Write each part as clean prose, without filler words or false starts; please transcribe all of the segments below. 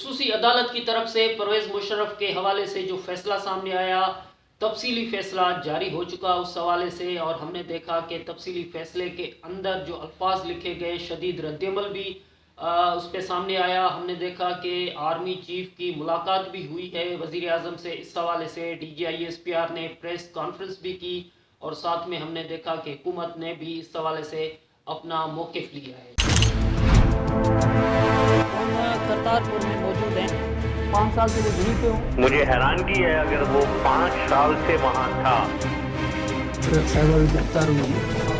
خصوصی عدالت کی طرف سے پرویز مشرف کے حوالے سے جو فیصلہ سامنے آیا، تفصیلی فیصلہ جاری ہو چکا اس حوالے سے، اور ہم نے دیکھا کہ تفصیلی فیصلے کے اندر جو الفاظ لکھے گئے، شدید رد عمل بھی اس پہ سامنے آیا۔ ہم نے دیکھا کہ آرمی چیف کی ملاقات بھی ہوئی ہے وزیر اعظم سے، اس حوالے سے D G I S P R نے پریس کانفرنس بھی کی، اور ساتھ میں ہم نے دیکھا کہ حکومت نے بھی اس حوالے سے اپنا موقف لیا ہے۔ ہم کرتارپور میں موجود ہیں، 5 سال سے وہ یہیں پہ ہوں۔ مجھے حیرانگی ہے اگر وہ 5 سال سے وہاں تھا۔ گرفتار ہوئی،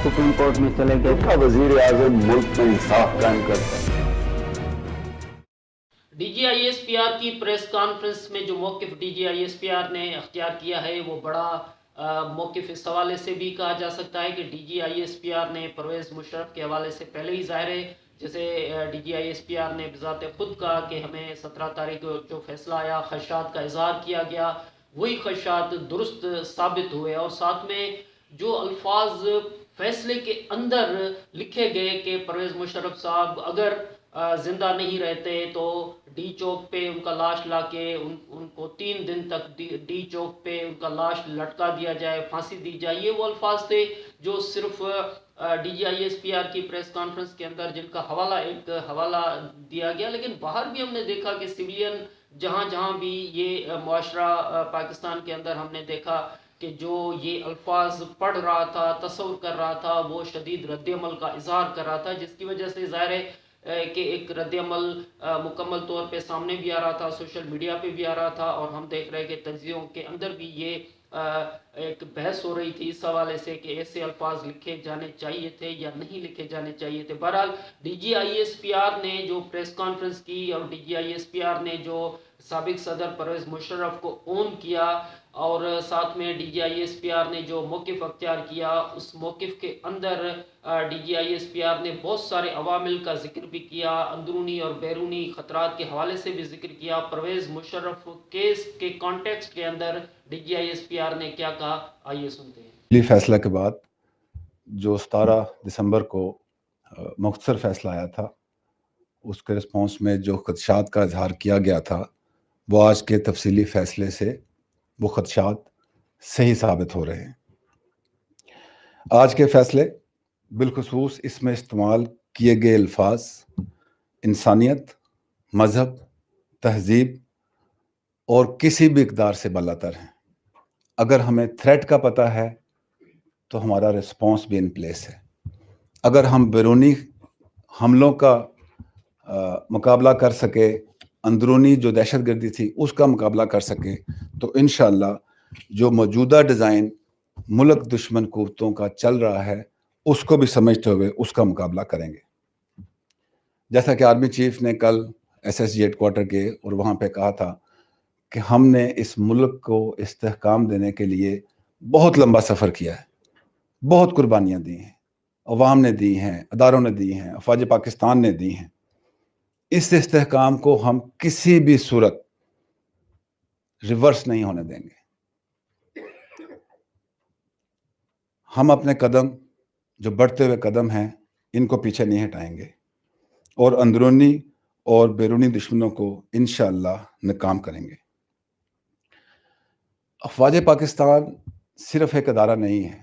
سپریم کورٹ میں چلے گئے تھا۔ وزیر اعظم ملک میں انصاف قائم کرتا ہے۔ D G I S P R کی پریس کانفرنس میں جو موقف D G I S P R نے اختیار کیا ہے وہ بڑا موقف اس حوالے سے بھی کہا جا سکتا ہے کہ D G I S P R نے پرویز مشرف کے حوالے سے پہلے ہی ظاہر ہے، جیسے D G I S P R نے بذات خود کہا کہ ہمیں 17 تاریخ کو جو فیصلہ آیا، خدشات کا اظہار کیا گیا، وہی خدشات درست ثابت ہوئے، اور ساتھ میں جو الفاظ فیصلے کے اندر لکھے گئے کہ پرویز مشرف صاحب اگر زندہ نہیں رہتے تو ڈی چوک پہ ان کا لاش لا کے ان کو 3 دن تک ڈی چوک پہ ان کا لاش لٹکا دیا جائے، پھانسی دی جائے، یہ وہ الفاظ تھے جو صرف D G I S P R کی پریس کانفرنس کے اندر جن کا ایک حوالہ دیا گیا، لیکن باہر بھی ہم نے دیکھا کہ سویلین جہاں جہاں بھی یہ معاشرہ پاکستان کے اندر ہم نے دیکھا کہ جو یہ الفاظ پڑھ رہا تھا، تصور کر رہا تھا، وہ شدید رد عمل کا اظہار کر رہا تھا، جس کی وجہ سے ظاہر ہے کہ ایک رد عمل مکمل طور پہ سامنے بھی آ رہا تھا، سوشل میڈیا پہ بھی آ رہا تھا، اور ہم دیکھ رہے کہ تجزیوں کے اندر بھی یہ ایک بحث ہو رہی تھی اس حوالے سے کہ ایسے الفاظ لکھے جانے چاہیے تھے یا نہیں لکھے جانے چاہیے تھے۔ بہرحال D G I S P R نے جو پریس کانفرنس کی اور D G I S P R نے جو سابق صدر پرویز مشرف کو اون کیا، اور ساتھ میں D G I S P R نے جو موقف اختیار کیا، اس موقف کے اندر D G I S P R نے بہت سارے عوامل کا ذکر بھی کیا، اندرونی اور بیرونی خطرات کے حوالے سے بھی ذکر کیا۔ پرویز مشرف کیس کے کانٹیکسٹ کے اندر D G I S P R نے کیا کہا، آئیے سنتے ہیں۔ فیصلہ کے بعد جو 17 دسمبر کو مختصر فیصلہ آیا تھا، اس کے رسپانس میں جو خدشات کا اظہار کیا گیا تھا، وہ آج کے تفصیلی فیصلے سے وہ خدشات صحیح ثابت ہو رہے ہیں۔ آج کے فیصلے بالخصوص اس میں استعمال کیے گئے الفاظ انسانیت، مذہب، تہذیب اور کسی بھی اقدار سے بالاتر ہیں۔ اگر ہمیں تھریٹ کا پتہ ہے تو ہمارا رسپانس بھی ان پلیس ہے۔ اگر ہم بیرونی حملوں کا مقابلہ کر سکے، اندرونی جو دہشت گردی تھی اس کا مقابلہ کر سکے، تو انشاءاللہ جو موجودہ ڈیزائن ملک دشمن قوتوں کا چل رہا ہے اس کو بھی سمجھتے ہوئے اس کا مقابلہ کریں گے۔ جیسا کہ آرمی چیف نے کل S S G headquarters کے اور وہاں پہ کہا تھا کہ ہم نے اس ملک کو استحکام دینے کے لیے بہت لمبا سفر کیا ہے، بہت قربانیاں دی ہیں، عوام نے دی ہیں، اداروں نے دی ہیں، افواج پاکستان نے دی ہیں۔ اس استحکام کو ہم کسی بھی صورت ریورس نہیں ہونے دیں گے۔ ہم اپنے قدم جو بڑھتے ہوئے قدم ہیں ان کو پیچھے نہیں ہٹائیں گے، اور اندرونی اور بیرونی دشمنوں کو انشاءاللہ ناکام کریں گے۔ افواج پاکستان صرف ایک ادارہ نہیں ہے،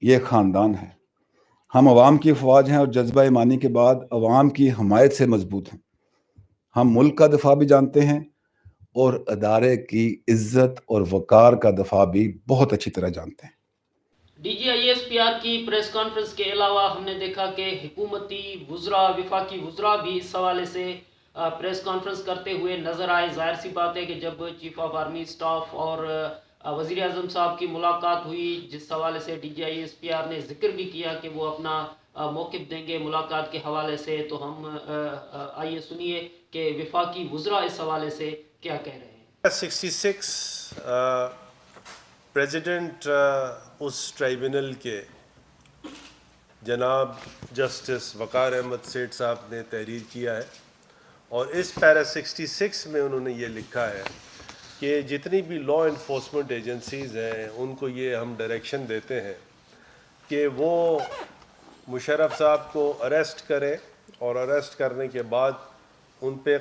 یہ ایک خاندان ہے۔ ہم عوام کی افواج ہیں اور جذبہ ایمانی کے بعد عوام کی حمایت سے مضبوط ہیں۔ ہم ملک کا دفاع بھی جانتے ہیں اور ادارے کی عزت اور وقار کا دفاع بھی بہت اچھی طرح جانتے ہیں۔ D G I S P R کی پریس کانفرنس کے علاوہ ہم نے دیکھا کہ حکومتی وزراء، وفاقی وزراء بھی اس حوالے سے پریس کانفرنس کرتے ہوئے نظر آئے۔ ظاہر سی بات ہے کہ جب چیف آف آرمی اسٹاف اور وزیر اعظم صاحب کی ملاقات ہوئی، جس حوالے سے D G I S P R نے ذکر بھی کیا کہ وہ اپنا موقف دیں گے ملاقات کے حوالے سے، تو ہم آئیے سنیے کہ وفاقی وزراء اس حوالے سے کیا کہہ رہے ہیں۔ 66 پریزیڈنٹ اس ٹرائبونل کے جناب جسٹس وقار احمد سیٹھ صاحب نے تحریر کیا ہے، اور اس پیرا 66 میں انہوں نے یہ لکھا ہے کہ جتنی بھی لا انفورسمنٹ ایجنسیز ہیں ان کو یہ ہم ڈائریکشن دیتے ہیں کہ وہ مشرف صاحب کو اریسٹ کریں، اور اریسٹ کرنے کے بعد ان پہ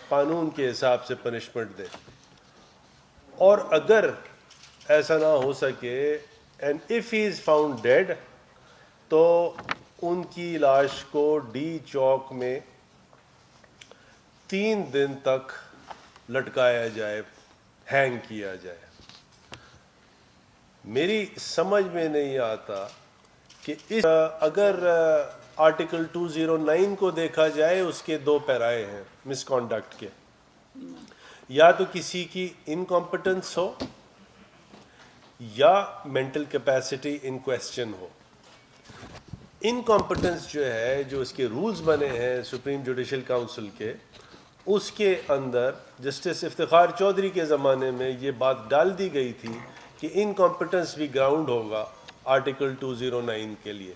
قانون کے حساب سے پنشمنٹ دے، اور اگر ایسا نہ ہو سکے and if he is found dead تو ان کی لاش کو ڈی چوک میں 3 دن تک لٹکایا جائے، ہینگ کیا جائے۔ میری سمجھ میں نہیں آتا کہ اگر آرٹیکل 209 کو دیکھا جائے، اس کے 2 پیرائے ہیں مس کانڈکٹ کے، یا تو کسی کی انکمپٹنس ہو یا مینٹل کیپیسٹی ان کویسچن ہو۔ انکمپٹنس جو ہے، جو اس کے رولز بنے ہیں سپریم جوڈیشل کاؤنسل کے، اس کے اندر جسٹس افتخار چودھری کے زمانے میں یہ بات ڈال دی گئی تھی کہ انکمپٹنس بھی گراؤنڈ ہوگا آرٹیکل 209 کے لیے۔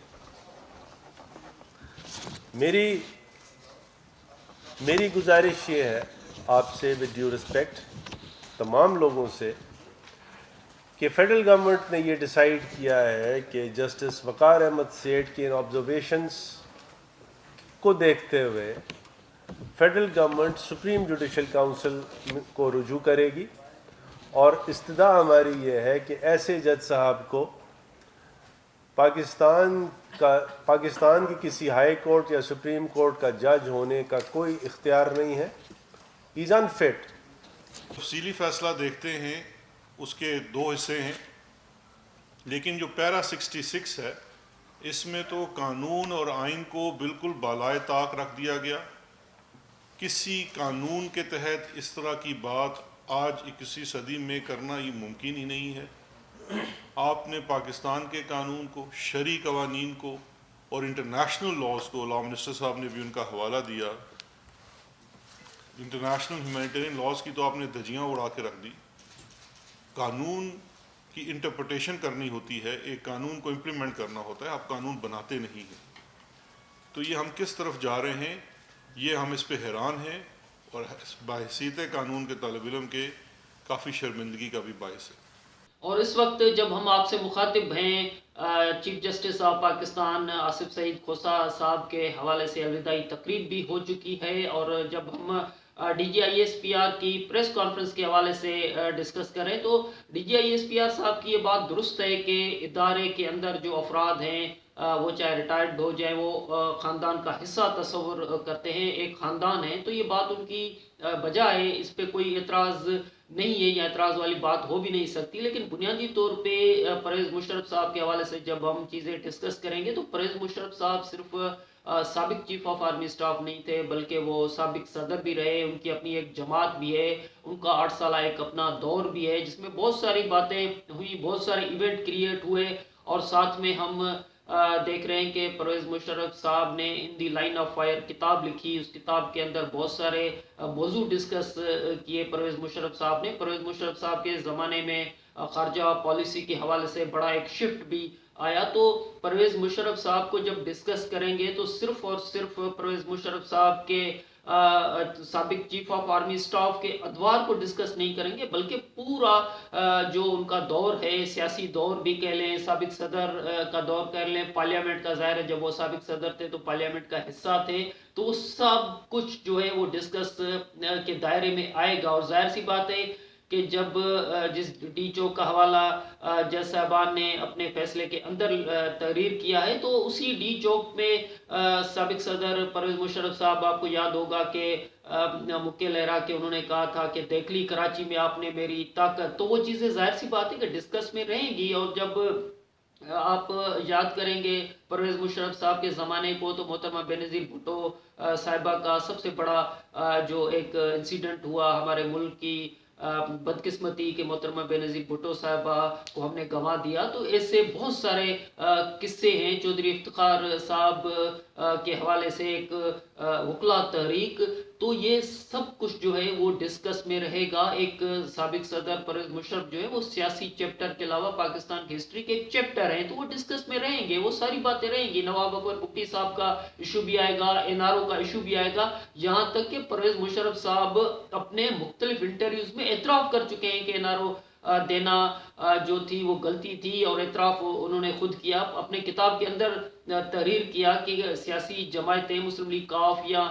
میری گزارش یہ ہے آپ سے، ود ڈیو ریسپیکٹ تمام لوگوں سے، کہ فیڈرل گورنمنٹ نے یہ ڈیسائیڈ کیا ہے کہ جسٹس وقار احمد سیٹھ کی ان آبزرویشنز کو دیکھتے ہوئے federal government supreme judicial council کو رجوع کرے گی، اور استدعا ہماری یہ ہے کہ ایسے جج صاحب کو پاکستان کی کسی ہائی کورٹ یا سپریم کورٹ کا جج ہونے کا کوئی اختیار نہیں ہے، ہی از انفٹ۔ تفصیلی فیصلہ دیکھتے ہیں، اس کے 2 حصے ہیں، لیکن جو پیرا 66 ہے اس میں تو قانون اور آئین کو بالکل بالائے طاق رکھ دیا گیا۔ کسی قانون کے تحت اس طرح کی بات آج 21ویں صدی میں کرنا یہ ممکن ہی نہیں ہے۔ آپ نے پاکستان کے قانون کو، شرعی قوانین کو اور انٹرنیشنل لاز کو، لا منسٹر صاحب نے بھی ان کا حوالہ دیا، انٹرنیشنل ہیومینیٹیرین لاز کی تو آپ نے دھجیاں اڑا کے رکھ دی۔ قانون کی انٹرپریٹیشن کرنی ہوتی ہے، ایک قانون کو امپلیمنٹ کرنا ہوتا ہے، آپ قانون بناتے نہیں ہیں۔ تو یہ ہم کس طرف جا رہے ہیں، یہ ہم اس پہ حیران ہیں، اور بحیثیت قانون کے طالب علم کے کافی شرمندگی کا بھی باعث ہے۔ اور اس وقت جب ہم آپ سے مخاطب ہیں، chief justice of Pakistan Asif Saeed Khosa صاحب کے حوالے سے الوداعی تقریب بھی ہو چکی ہے، اور جب ہم D G I S P R کی پریس کانفرنس کے حوالے سے ڈسکس کریں تو D G I S P R صاحب کی یہ بات درست ہے کہ ادارے کے اندر جو افراد ہیں، وہ چاہے ریٹائرڈ ہو جائے، وہ خاندان کا حصہ تصور کرتے ہیں، ایک خاندان ہے، تو یہ بات ان کی بجا ہے، اس پہ کوئی اعتراض نہیں ہے، یا اعتراض والی بات ہو بھی نہیں سکتی۔ لیکن بنیادی طور پہ پرویز مشرف صاحب کے حوالے سے جب ہم چیزیں ڈسکس کریں گے تو پرویز مشرف صاحب صرف سابق چیف آف آرمی سٹاف نہیں تھے، بلکہ وہ سابق صدر بھی رہے، ان کی اپنی ایک جماعت بھی ہے، ان کا 8 سالہ ایک اپنا دور بھی ہے جس میں بہت ساری باتیں ہوئی، بہت سارے ایونٹ کریٹ ہوئے، اور ساتھ میں ہم دیکھ رہے ہیں کہ پرویز مشرف صاحب نے ان دی لائن آف فائر کتاب لکھی، اس کتاب کے اندر بہت سارے موضوع ڈسکس کیے پرویز مشرف صاحب نے۔ پرویز مشرف صاحب کے زمانے میں خارجہ پالیسی کے حوالے سے بڑا ایک شفٹ بھی آیا، تو پرویز مشرف صاحب کو جب ڈسکس کریں گے تو صرف اور صرف پرویز مشرف صاحب کے سابق چیف آف آرمی سٹاف کے ادوار کو ڈسکس نہیں کریں گے، بلکہ پورا جو ان کا دور ہے، سیاسی دور بھی کہہ لیں، سابق صدر کا دور کہہ لیں، پارلیمنٹ کا، ظاہر ہے جب وہ سابق صدر تھے تو پارلیمنٹ کا حصہ تھے، تو وہ سب کچھ جو ہے وہ ڈسکس کے دائرے میں آئے گا۔ اور ظاہر سی بات ہے کہ جب جس ڈی چوک کا حوالہ جج صاحبان نے اپنے فیصلے کے اندر تحریر کیا ہے، تو اسی ڈی چوک میں سابق صدر پرویز مشرف صاحب، آپ کو یاد ہوگا کہ مکے لہرا کے انہوں نے کہا تھا کہ دیکھ لی کراچی میں آپ نے میری طاقت، تو وہ چیزیں ظاہر سی بات ہے کہ ڈسکس میں رہیں گی۔ اور جب آپ یاد کریں گے پرویز مشرف صاحب کے زمانے کو، تو محترمہ بینظیر بھٹو صاحبہ کا سب سے بڑا جو ایک انسیڈنٹ ہوا ہمارے ملک کی بدقسمتی کہ محترمہ بینظیر بھٹو صاحبہ کو ہم نے گنوا دیا، تو ایسے بہت سارے قصے ہیں۔ چودھری افتخار صاحب کے حوالے سے ایک وکلا تحریک، تو یہ سب کچھ جو ہے وہ ڈسکس میں رہے گا۔ ایک سابق صدر پرویز مشرف جو ہے وہ سیاسی چیپٹر کے علاوہ پاکستان کی ہسٹری کے ایک چیپٹر ہیں، تو وہ ڈسکس میں رہیں گے، وہ ساری باتیں رہیں گی۔ نواب اکبر بگٹی صاحب کا ایشو بھی آئے گا، این آر او کا ایشو بھی آئے گا، یہاں تک کہ پرویز مشرف صاحب اپنے مختلف انٹرویوز میں اعتراف کر چکے ہیں کہ این آر او دینا جو تھی وہ غلطی تھی، اور اعتراف انہوں نے خود کیا۔ اپنے کتاب کے اندر تحریر کیا کہ سیاسی جماعتیں مسلم لیگ کاف یا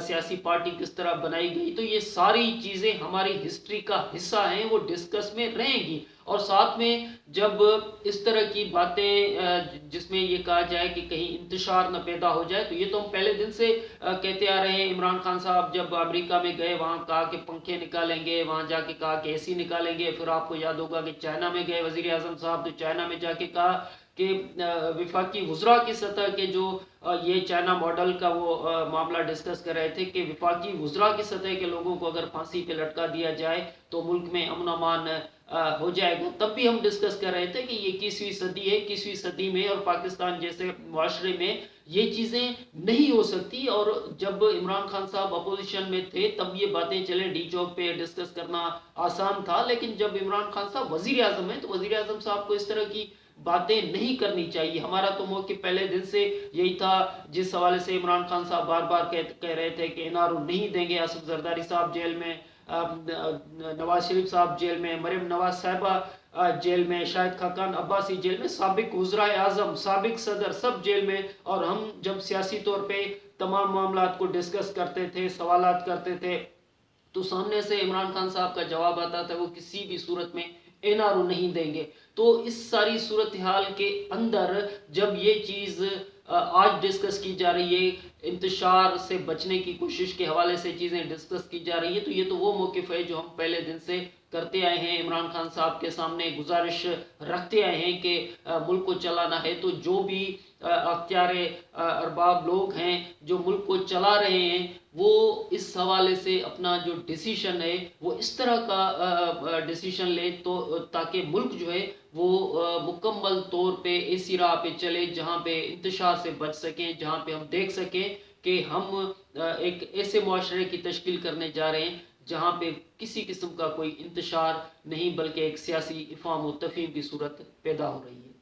سیاسی پارٹی کس طرح بنائی گئی، تو یہ ساری چیزیں ہماری ہسٹری کا حصہ ہیں، وہ ڈسکس میں رہیں گی. اور ساتھ میں جب اس طرح کی باتیں جس میں یہ کہا جائے کہ کہیں انتشار نہ پیدا ہو جائے، تو یہ تو ہم پہلے دن سے کہتے آ رہے ہیں. عمران خان صاحب جب امریکہ میں گئے وہاں کہا کہ پنکھے نکالیں گے، وہاں جا کے کہا کہ اے سی نکالیں گے. پھر آپ کو یاد ہوگا کہ چائنا میں گئے وزیر اعظم صاحب، تو چائنا میں جا کے کہا کہ وفاقی وزراء کی سطح کے جو یہ چائنا ماڈل کا وہ معاملہ ڈسکس کر رہے تھے کہ وفاقی وزراء کی سطح کے لوگوں کو اگر پھانسی پہ لٹکا دیا جائے تو ملک میں امن و امان ہو جائے گا. تب بھی ہم ڈسکس کر رہے تھے کہ یہ 21ویں صدی ہے، 21ویں صدی میں اور پاکستان جیسے معاشرے میں یہ چیزیں نہیں ہو سکتی. اور جب عمران خان صاحب اپوزیشن میں تھے تب یہ باتیں چلیں ڈی چوک پہ ڈسکس کرنا آسان تھا، لیکن جب عمران خان صاحب وزیر اعظم ہیں تو وزیر اعظم صاحب کو اس طرح کی باتیں نہیں کرنی چاہیے. ہمارا تو موقف پہلے دن سے یہی تھا، جس حوالے سے عمران خان صاحب بار بار کہہ رہے تھے کہ این آر او نہیں دیں گے، آصف زرداری صاحب جیل میں، نواز شریف صاحب جیل میں، مریم نواز صاحبہ جیل میں، شاہد خاقان عباسی جیل میں، سابق وزراء اعظم، سابق صدر سب جیل میں. اور ہم جب سیاسی طور پہ تمام معاملات کو ڈسکس کرتے تھے، سوالات کرتے تھے، تو سامنے سے عمران خان صاحب کا جواب آتا تھا وہ کسی بھی صورت میں این آر او نہیں دیں گے. تو اس ساری صورتحال کے اندر جب یہ چیز آج ڈسکس کی جا رہی ہے، انتشار سے بچنے کی کوشش کے حوالے سے چیزیں ڈسکس کی جا رہی ہے، تو یہ تو وہ موقف ہے جو ہم پہلے دن سے کرتے آئے ہیں. عمران خان صاحب کے سامنے گزارش رکھتے آئے ہیں کہ ملک کو چلانا ہے تو جو بھی اختیار ارباب لوگ ہیں جو ملک کو چلا رہے ہیں وہ اس حوالے سے اپنا جو ڈیسیشن ہے وہ اس طرح کا ڈیسیشن لے تو تاکہ ملک جو ہے وہ مکمل طور پہ ایسی راہ پہ چلے جہاں پہ انتشار سے بچ سکیں، جہاں پہ ہم دیکھ سکیں کہ ہم ایک ایسے معاشرے کی تشکیل کرنے جا رہے ہیں جہاں پہ کسی قسم کا کوئی انتشار نہیں بلکہ ایک سیاسی افہام و تفہیم کی صورت پیدا ہو رہی ہے.